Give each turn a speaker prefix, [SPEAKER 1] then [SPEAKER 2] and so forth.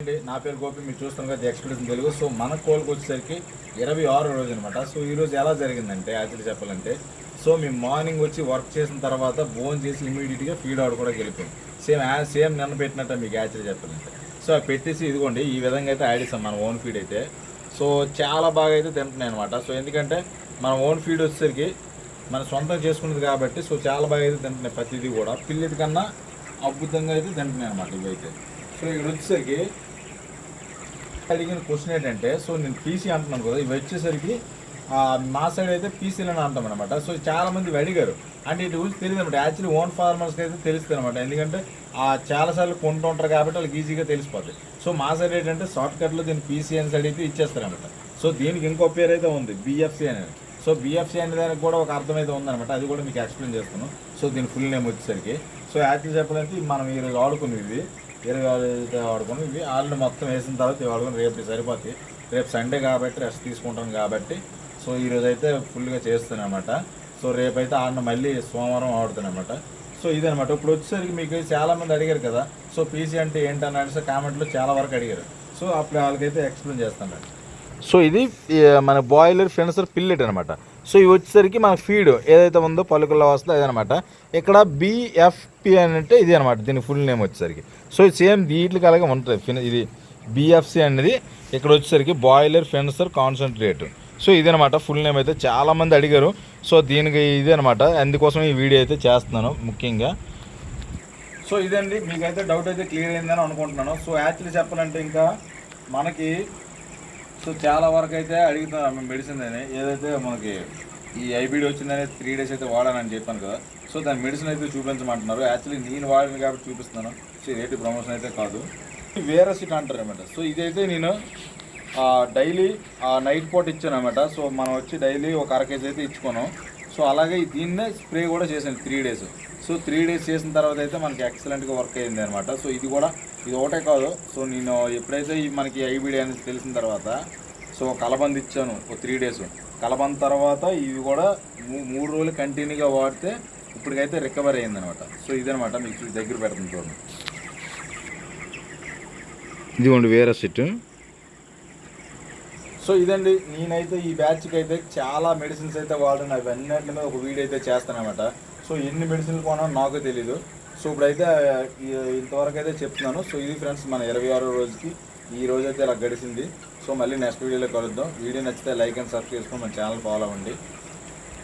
[SPEAKER 1] నా పేరు గోపి, మీరు చూస్తున్నారు కదా ఎక్స్ప్రెషన్ తెలుగు. సో మన కోల్కి వచ్చేసరికి 26వ రోజు అనమాట. సో ఈరోజు ఎలా జరిగిందంటే యాక్చువల్లీ చెప్పాలంటే, సో మేము మార్నింగ్ వచ్చి వర్క్ చేసిన తర్వాత భోజనం చేసి ఇమీడియట్గా ఫీడ్ అవుట్ కూడా వెళ్ళిపోయింది. సేమ్ నిన్న పెట్టినట్టే మీకు యాక్చువల్లీ చెప్పాలంటే. సో అది పెట్టేసి ఇదిగోండి ఈ విధంగా అయితే ఆడిస్తాం మన ఓన్ ఫీడ్ అయితే. సో చాలా బాగా అయితే తింటున్నాయి అనమాట. సో ఎందుకంటే మన ఓన్ ఫీడ్ వచ్చేసరికి మన సొంతం చేసుకున్నది కాబట్టి సో చాలా బాగా అయితే తింటున్నాయి. ప్రతిదీ కూడా పిల్లిది కన్నా అద్భుతంగా అయితే తింటున్నాయి అనమాట ఇవైతే. సో ఇక్కడ వచ్చేసరికి అడిగిన క్వశ్చన్ ఏంటంటే, సో నేను పీసీ అంటున్నాను కదా, ఇవి వచ్చేసరికి మా సైడ్ అయితే పీసీలని అంటాం అనమాట. సో చాలామంది అడిగారు, అంటే ఇటు గురించి తెలియదు అనమాట. యాక్చువల్లీ ఓన్ ఫార్మర్స్కి అయితే తెలుస్తుంది అనమాట, ఎందుకంటే చాలాసార్లు కొంటూ ఉంటారు కాబట్టి వాళ్ళకి ఈజీగా తెలిసిపోతుంది. సో మా సైడ్ ఏంటంటే షార్ట్కట్లో దీన్ని పీసీ అని సైడ్ అయితే ఇచ్చేస్తారనమాట. సో దీనికి ఇంకో పేరు అయితే ఉంది, బిఎఫ్సి అనేది. సో బిఎఫ్సి అనే దానికి కూడా ఒక అర్థం అయితే ఉందన్నమాట, అది కూడా మీకు ఎక్స్ప్లెయిన్ చేస్తాను. సో దీని ఫుల్ నేమ్ వచ్చేసరికి, సో యాక్చువల్లీ చెప్పాలంటే మనం ఈరోజు ఆడుకునేది 20 వాడుకొని ఇవి ఆల్రెడీ మొత్తం వేసిన తర్వాత ఇవి వాడుకొని రేపు సరిపోతాయి. రేపు సండే కాబట్టి రెస్ట్ తీసుకుంటాను కాబట్టి సో ఈరోజు అయితే ఫుల్గా చేస్తాను అనమాట. సో రేపైతే ఆడిన మళ్ళీ సోమవారం ఆడుతాను అనమాట. సో ఇదనమాట. ఇప్పుడు వచ్చేసరికి మీకు చాలామంది అడిగారు కదా, సో పీసీ అంటే ఏంటని అనేసి కామెంట్లో చాలా వరకు అడిగారు. సో అప్పుడు వాళ్ళకైతే ఎక్స్ప్లెయిన్ చేస్తాను. సో ఇది మన బాయిలర్ ఫెన్సర్ పిల్లెట్ అనమాట. సో ఇవి వచ్చేసరికి మన ఫీడ్ ఏదైతే ఉందో పలుకుల్లో వస్తుందో అదనమాట. ఇక్కడ బిఎఫ్పి అని అంటే ఇది అనమాట దీని ఫుల్ నేమ్ వచ్చేసరికి. సో ఇది సేమ్ వీటికి అలాగే ఉంటుంది. ఇది బిఎఫ్సి అనేది ఇక్కడ వచ్చేసరికి బాయిలర్ ఫెన్సర్ కాన్సన్ట్రేట్. సో ఇదనమాట ఫుల్ నేమ్ అయితే. చాలామంది అడిగారు, సో దీనికి ఇదే అనమాట, అందుకోసం ఈ వీడియో అయితే చేస్తున్నాను ముఖ్యంగా. సో ఇదండి, మీకైతే డౌట్ అయితే క్లియర్ అయిందని అనుకుంటున్నాను. సో యాక్చువల్లీ చెప్పాలంటే ఇంకా మనకి సో చాలా వరకు అయితే అడుగుతున్నాను మెడిసిన్ అని, ఏదైతే మనకి ఈ ఐబీడీ వచ్చిందని 3 days అయితే వాడానని చెప్పాను కదా. సో దాని మెడిసిన్ అయితే చూపించమంటున్నారు. యాక్చువల్లీ నేను వాడిని కాబట్టి చూపిస్తున్నాను. సో ఇదేంటి ప్రమోషన్ అయితే కాదు, వేరే సీట్ అంటారు అనమాట. సో ఇదైతే నేను డైలీ నైట్ పూట ఇచ్చాను అనమాట. సో మనం వచ్చి డైలీ ఒక 1/2 kg అయితే ఇచ్చుకున్నాం. సో అలాగే దీన్నే స్ప్రే కూడా చేశాను 3 days. సో 3 days చేసిన తర్వాత అయితే మనకి ఎక్సలెంట్గా వర్క్ అయింది అనమాట. సో ఇది ఒకటే కాదు. సో నేను ఎప్పుడైతే మనకి ఐబీడీ అనేది తెలిసిన తర్వాత సో కలబంద ఇచ్చాను ఒక 3 days. కలబంద తర్వాత ఇవి కూడా 3 రోజులు కంటిన్యూగా వాడితే ఇప్పటికైతే రికవరీ అయిందనమాట. సో ఇదనమాట, మీకు దగ్గర పెడుతుంది చూడండి. ఇదిగోండి వేరే సెట్. సో ఇదండి, నేనైతే ఈ బ్యాచ్కి అయితే చాలా మెడిసిన్స్ అయితే వాడాను. అవన్నిటి మీద ఒక వీడియో అయితే చేస్తాను అనమాట. సో ఎన్ని మెడిసిన్లు కొనాలో నాకు తెలీదు. సో ఇప్పుడైతే ఇంతవరకు అయితే చెప్తున్నాను. సో ఇది ఫ్రెండ్స్ మన 26వ రోజుకి ఈ రోజు అయితే ఇలా గడిచింది. సో మళ్ళీ నెక్స్ట్ వీడియోలో కలుద్దాం. వీడియో నచ్చితే లైక్ అండ్ సబ్స్క్రైబ్ చేసుకొని మన ఛానల్ ఫాలో అవ్వండి.